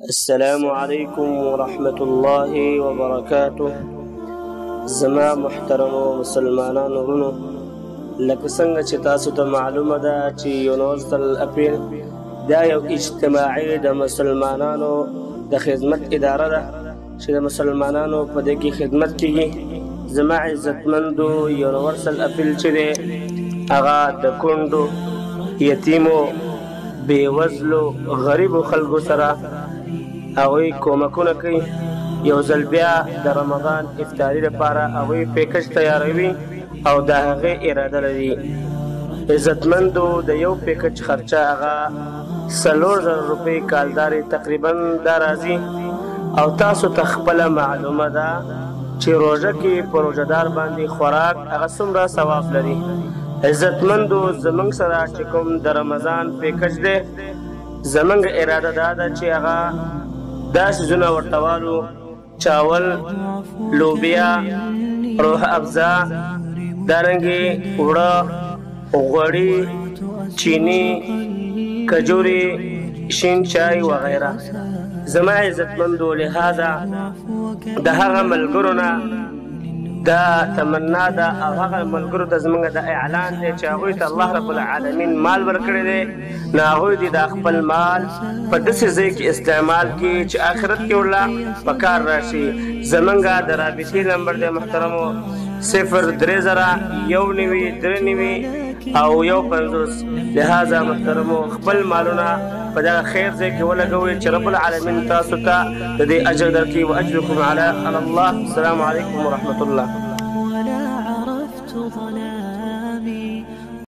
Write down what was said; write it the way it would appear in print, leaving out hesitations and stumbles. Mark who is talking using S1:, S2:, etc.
S1: السلام عليكم ورحمة الله وبركاته. زما محترم مسلمانان ورونو، لکه څنګه چې تاسو ته معلومه ده چې 11 اپریل دا یو اجتماعي د مسلمانانو د خدمت اداره ده چې د مسلمانانو په دې کې خدمت کیږي. زما عزتمندو 11 اپریل چې دی هغه د کونډو، یتیمو، بېوزلو، غریبو خلکو سره هغوی کومکونه کوي. یو ځل بیا د رمضان افطاري لپاره هغوی پیکج تیاروي او د هغې اراده لري. عزتمندو د یو پیکج خرچه هغه 4000 روپۍ کالدارې تقریبا دا راځي. او تاسو ته خپله معلومه ده چې روژه کې په روژهدار باندې خوراک هغه څومره ثواب لري. عزتمندو زمونږ سره چې کوم د رمضان پیکج دی، زمونږ اراده دا ده چې هغه دا سیزونه ورته والو: چاول، لوبیا، روح افزا، دارنګې اوړه، غوړي، چینی، کجوري، شین چای وغیره. زما عزتمندو لہذا د هغه ملګرو نه دا تمنا ده او هغه ملګرو ته زموږ د اعلان دی چې هغوی ته الله رب العالمین مال ورکړی دی، نو هغوی دې د خپل مال په داسې ځای کې استعمال کړي چې آخرت کې ورله په کار راشي. زموږ د رابطې نمبر دی محترمو 0301993 او 150. لہذا محترمو خپل مالونه په دغه خیر ځای کې ولګوئ چې رب العالمین تاسو ته د دې اجر درکړي. واجرکم علی الله. السلام علیکم ورحمة الله.